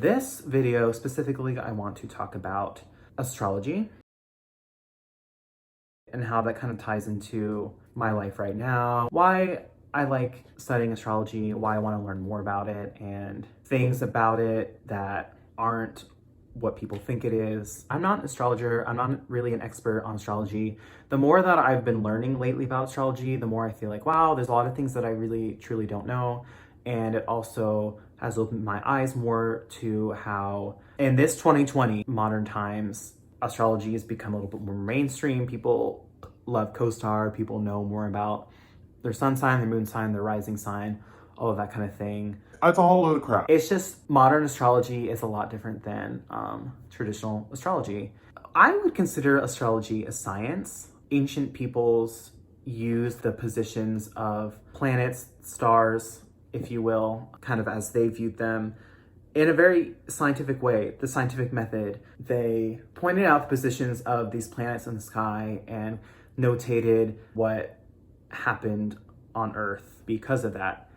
This video specifically, I want to talk about astrology and how that kind of ties into my life right now, why I like studying astrology, why I want to learn more about it, and things about it that aren't what people think it is. I'm not an astrologer. I'm not really an expert on astrology. The more that I've been learning lately about astrology, the more I feel like, wow, there's a lot of things that I really, truly don't know. And it also has opened my eyes more to how, in this 2020 modern times, astrology has become a little bit more mainstream. People love co-star, people know more about their sun sign, their moon sign, their rising sign, all of that kind of thing. That's a whole load of crap. It's just modern astrology is a lot different than traditional astrology. I would consider astrology a science. Ancient peoples used the positions of planets, stars, if you will, kind of as they viewed them in a very scientific way, the scientific method. They pointed out the positions of these planets in the sky and notated what happened on Earth because of that.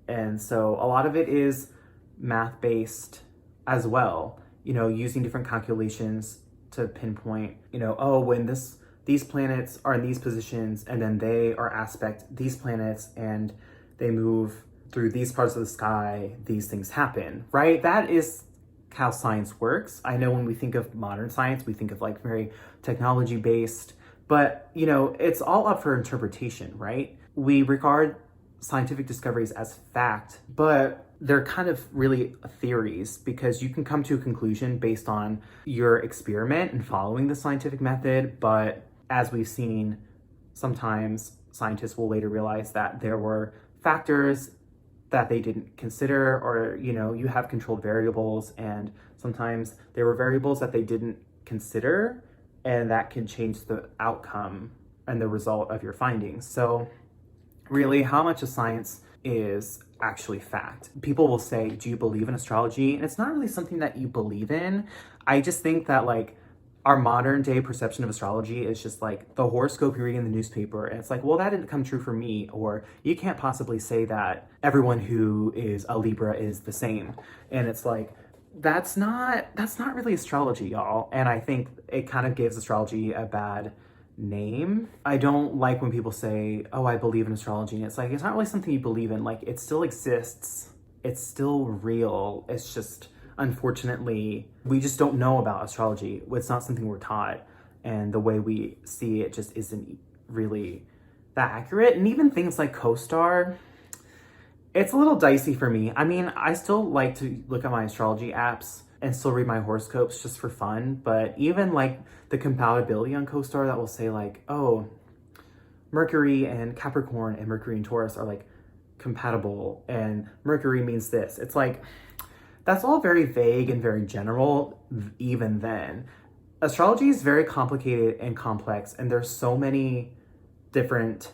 And so a lot of it is math-based as well, using different calculations to pinpoint, oh, when these planets are in these positions and then they are aspect these planets and they move through these parts of the sky, these things happen, right? That is how science works. I know when we think of modern science, we think of like very technology based, but it's all up for interpretation, right? We regard scientific discoveries as fact, but they're kind of really theories because you can come to a conclusion based on your experiment and following the scientific method. But as we've seen, sometimes scientists will later realize that there were factors that they didn't consider, or you have controlled variables, and sometimes there were variables that they didn't consider, and that can change the outcome and the result of your findings. So really, how much of science is actually fact? People will say, do you believe in astrology? And it's not really something that you believe in. I just think that our modern day perception of astrology is just like the horoscope you read in the newspaper. And it's like, well, that didn't come true for me. Or you can't possibly say that everyone who is a Libra is the same. And it's like, that's not really astrology, y'all. And I think it kind of gives astrology a bad name. I don't like when people say, oh, I believe in astrology. And it's like, it's not really something you believe in. Like, it still exists. It's still real. It's just, unfortunately, we just don't know about astrology. It's not something we're taught. And the way we see it just isn't really that accurate. And even things like co-star, it's a little dicey for me. I mean, I still like to look at my astrology apps and still read my horoscopes just for fun. But even the compatibility on co-star that will say oh, Mercury and Capricorn and Mercury and Taurus are compatible and Mercury means this. It's that's all very vague and very general even then. Astrology is very complicated and complex, and there's so many different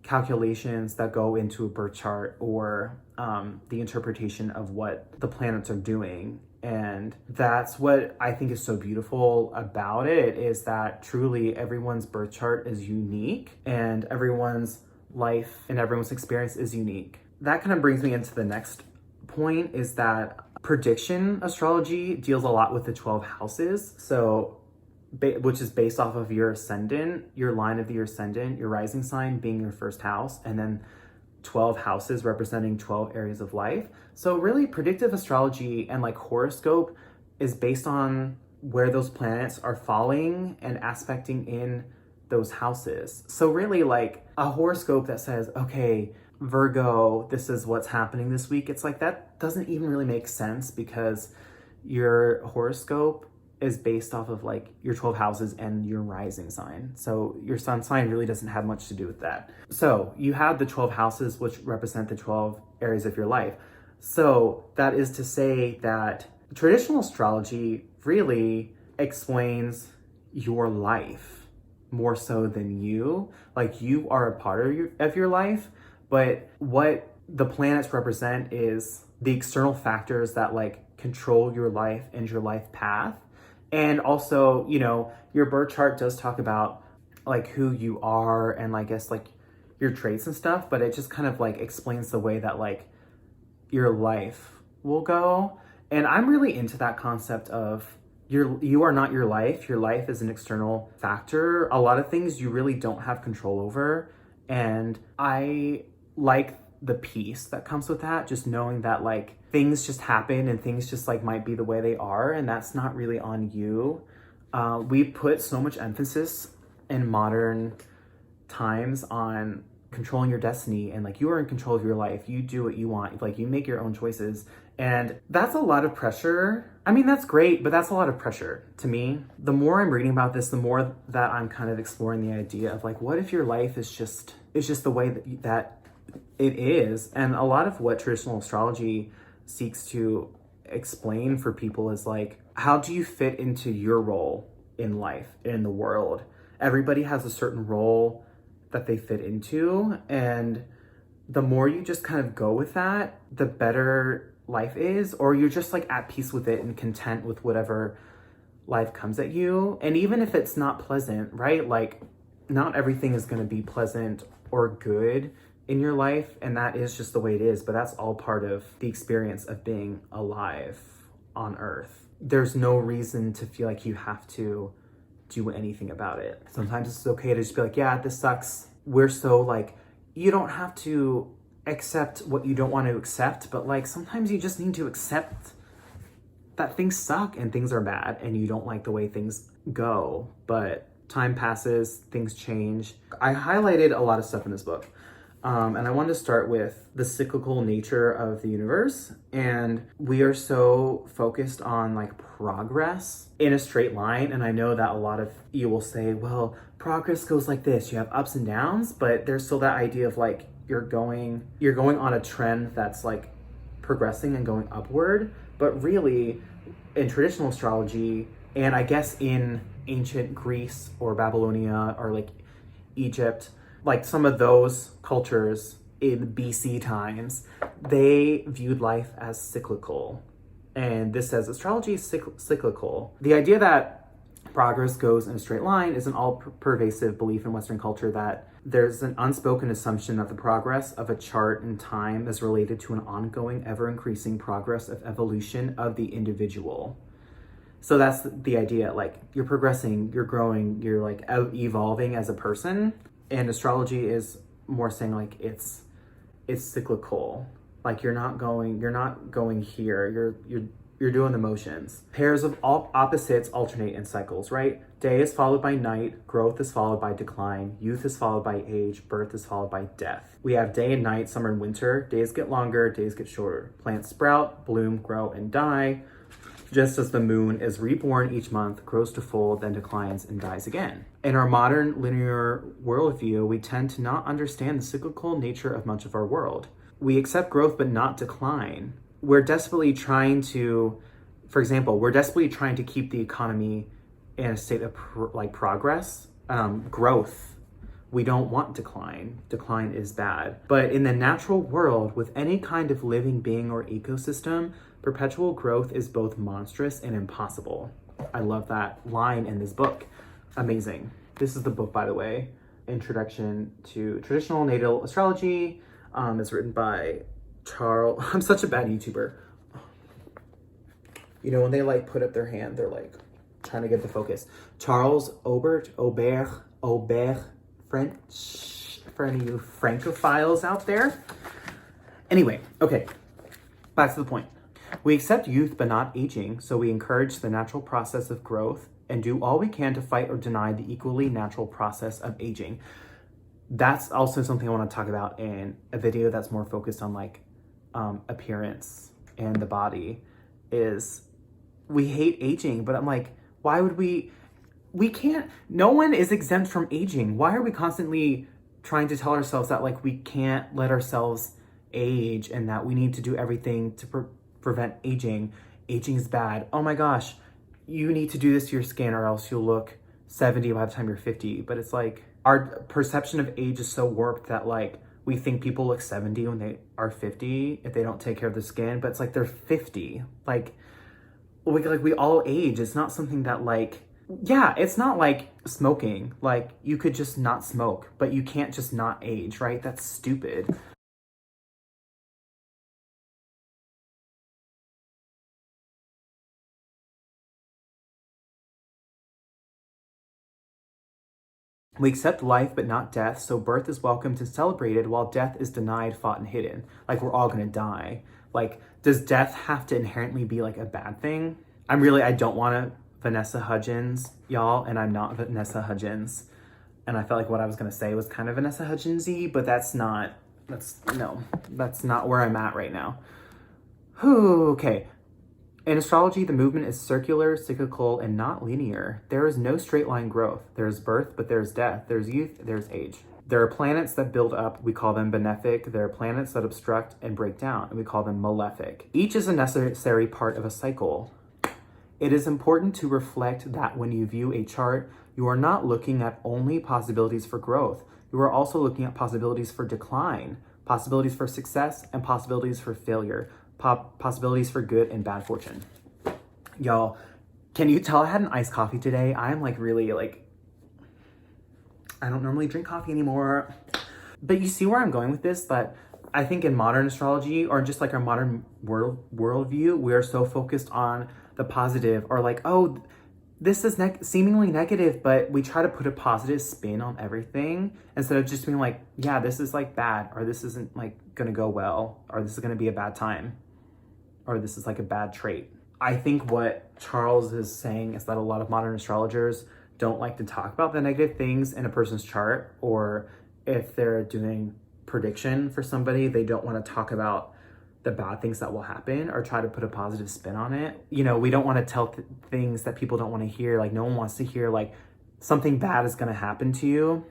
calculations that go into a birth chart or the interpretation of what the planets are doing. And that's what I think is so beautiful about it, is that truly everyone's birth chart is unique and everyone's life and everyone's experience is unique. That kind of brings me into the next point, is that prediction astrology deals a lot with the 12 houses. So which is based off of your ascendant, your line of your ascendant, your rising sign being your first house, and then 12 houses representing 12 areas of life. So really, predictive astrology and horoscope is based on where those planets are falling and aspecting in those houses. So really, a horoscope that says, okay, Virgo, this is what's happening this week. It's that doesn't even really make sense, because your horoscope is based off of your 12 houses and your rising sign. So your sun sign really doesn't have much to do with that. So you have the 12 houses, which represent the 12 areas of your life. So that is to say that traditional astrology really explains your life more so than you. You are a part of your life, but what the planets represent is the external factors that control your life and your life path. And also, your birth chart does talk about who you are and I guess your traits and stuff, but it just kind of explains the way that your life will go. And I'm really into that concept of you are not your life. Your life is an external factor. A lot of things you really don't have control over. And I like the peace that comes with that, just knowing that like things just happen and things just like might be the way they are, and that's not really on you. We put so much emphasis in modern times on controlling your destiny, and like you are in control of your life. You do what you want, like you make your own choices. And that's a lot of pressure. I mean, that's great, but that's a lot of pressure to me. The more I'm reading about this, the more that I'm kind of exploring the idea of like, what if your life is just the way that it is? And a lot of what traditional astrology seeks to explain for people is like, how do you fit into your role in life, in the world? Everybody has a certain role that they fit into, and the more you just kind of go with that, the better life is, or you're just like at peace with it and content with whatever life comes at you. And even if it's not pleasant, right? Like not everything is going to be pleasant or good in your life, and that is just the way it is, but that's all part of the experience of being alive on earth. There's no reason to feel like you have to do anything about it. Sometimes it's okay to just be like, yeah, this sucks. We're so like, you don't have to accept what you don't want to accept, but like sometimes you just need to accept that things suck and things are bad and you don't like the way things go. But time passes, things change. I highlighted a lot of stuff in this book. And I wanted to start with the cyclical nature of the universe. And we are so focused on like progress in a straight line. And I know that a lot of you will say, well, progress goes like this. You have ups and downs, but there's still that idea of like, you're going on a trend that's like progressing and going upward. But really in traditional astrology, and I guess in ancient Greece or Babylonia or like Egypt, like some of those cultures in BC times, they viewed life as cyclical. And this says astrology is cyclical. The idea that progress goes in a straight line is an all-pervasive belief in Western culture that there's an unspoken assumption that the progress of a chart in time is related to an ongoing, ever-increasing progress of evolution of the individual. So that's the idea, like you're progressing, you're growing, you're like evolving as a person. And astrology is more saying like it's cyclical. Like you're not going here. You're doing the motions. Pairs of all opposites alternate in cycles, right? Day is followed by night, growth is followed by decline, youth is followed by age, birth is followed by death. We have day and night, summer and winter. Days get longer, days get shorter. Plants sprout, bloom, grow, and die. Just as the moon is reborn each month, grows to full, then declines and dies again. In our modern linear worldview, we tend to not understand the cyclical nature of much of our world. We accept growth but not decline. We're desperately trying to, for example, keep the economy in a state of progress, growth. We don't want decline. Decline is bad. But in the natural world, with any kind of living being or ecosystem, perpetual growth is both monstrous and impossible. I love that line in this book. Amazing. This is the book, by the way, Introduction to Traditional Natal Astrology. It's written by Charles. I'm such a bad YouTuber. You know, when they like put up their hand, they're like trying to get the focus. Charles Aubert, French, for any of you Francophiles out there. Anyway, okay, back to the point. We accept youth but not aging, so we encourage the natural process of growth and do all we can to fight or deny the equally natural process of aging. That's also something I want to talk about in a video that's more focused on like appearance and the body. Is we hate aging, but I'm like, why would we can't, no one is exempt from aging. Why are we constantly trying to tell ourselves that like we can't let ourselves age and that we need to do everything to prevent aging? Aging is bad. Oh my gosh, you need to do this to your skin or else you'll look 70 by the time you're 50. But it's like our perception of age is so warped that like we think people look 70 when they are 50 if they don't take care of their skin, but it's like they're 50. Like we all age. It's not something that like, yeah, it's not like smoking. Like you could just not smoke, but you can't just not age, right? That's stupid. We accept life but not death, so birth is welcomed and celebrated while death is denied, fought, and hidden. Like, we're all gonna die. Like, does death have to inherently be like a bad thing? I don't want to Vanessa Hudgens, y'all, and I'm not Vanessa Hudgens. And I felt like what I was gonna say was kind of Vanessa Hudgens-y, but that's not where I'm at right now. Okay. In astrology, the movement is circular, cyclical, and not linear. There is no straight line growth. There's birth, but there's death. There's youth, there's age. There are planets that build up, we call them benefic. There are planets that obstruct and break down, and we call them malefic. Each is a necessary part of a cycle. It is important to reflect that when you view a chart, you are not looking at only possibilities for growth. You are also looking at possibilities for decline, possibilities for success, and possibilities for failure. Possibilities for good and bad fortune. Y'all, can you tell I had an iced coffee today? I'm like really like, I don't normally drink coffee anymore. But you see where I'm going with this? That I think in modern astrology, or just like our modern worldview, we are so focused on the positive, or like, oh, this is seemingly negative, but we try to put a positive spin on everything instead of just being like, yeah, this is like bad, or this isn't like gonna go well, or this is gonna be a bad time, or this is like a bad trait. I think what Charles is saying is that a lot of modern astrologers don't like to talk about the negative things in a person's chart, or if they're doing prediction for somebody, they don't want to talk about the bad things that will happen or try to put a positive spin on it. You know, we don't want to tell things that people don't want to hear. Like, no one wants to hear like something bad is going to happen to you.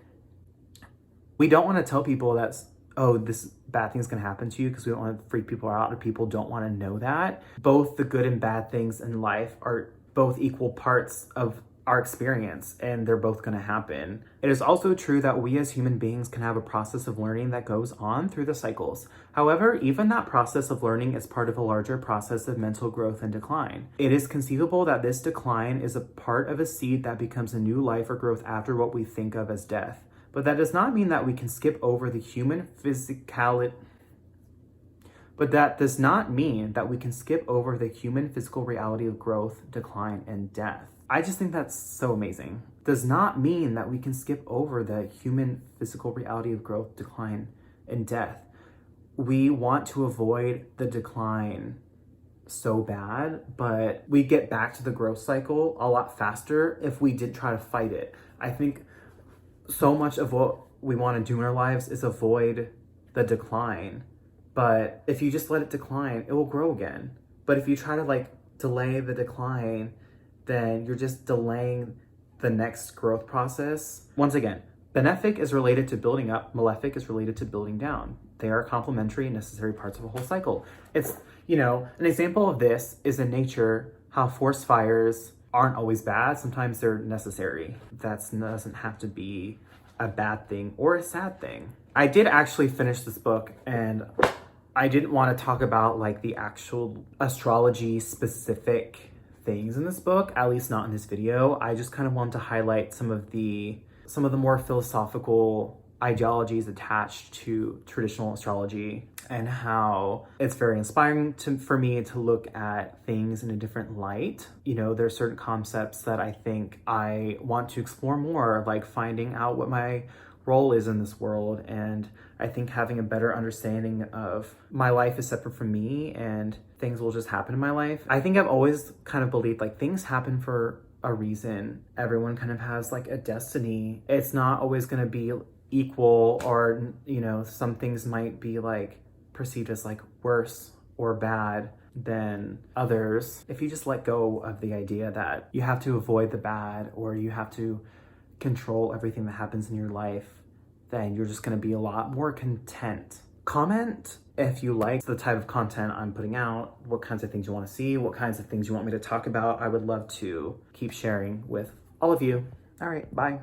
We don't want to tell people that's, oh, this bad thing is going to happen to you, because we don't want to freak people out, or people don't want to know that. Both the good and bad things in life are both equal parts of our experience, and they're both going to happen. It is also true that we as human beings can have a process of learning that goes on through the cycles. However, even that process of learning is part of a larger process of mental growth and decline. It is conceivable that this decline is a part of a seed that becomes a new life or growth after what we think of as death. But that does not mean that we can skip over the human physicality. But that does not mean that we can skip over the human physical reality of growth, decline, and death. I just think that's so amazing. Does not mean that we can skip over the human physical reality of growth, decline, and death. We want to avoid the decline so bad, but we get back to the growth cycle a lot faster if we did try to fight it. I think so much of what we want to do in our lives is avoid the decline. But if you just let it decline, it will grow again. But if you try to like delay the decline, then you're just delaying the next growth process. Once again, benefic is related to building up, malefic is related to building down. They are complementary and necessary parts of a whole cycle. It's, you know, an example of this is in nature, how forest fires aren't always bad. Sometimes they're necessary. That doesn't have to be a bad thing or a sad thing. I did actually finish this book, and I didn't want to talk about like the actual astrology specific things in this book, at least not in this video. I just kind of wanted to highlight some of the more philosophical ideologies attached to traditional astrology, and how it's very inspiring for me to look at things in a different light. You know, there are certain concepts that I think I want to explore more, like finding out what my role is in this world. And I think having a better understanding of my life is separate from me, and things will just happen in my life. I think I've always kind of believed like things happen for a reason. Everyone kind of has like a destiny. It's not always going to be equal, or, you know, some things might be like perceived as like worse or bad than others. If you just let go of the idea that you have to avoid the bad, or you have to control everything that happens in your life, then you're just going to be a lot more content. Comment if you like the type of content I'm putting out, what kinds of things you want to see, what kinds of things you want me to talk about. I would love to keep sharing with all of you. All right, bye.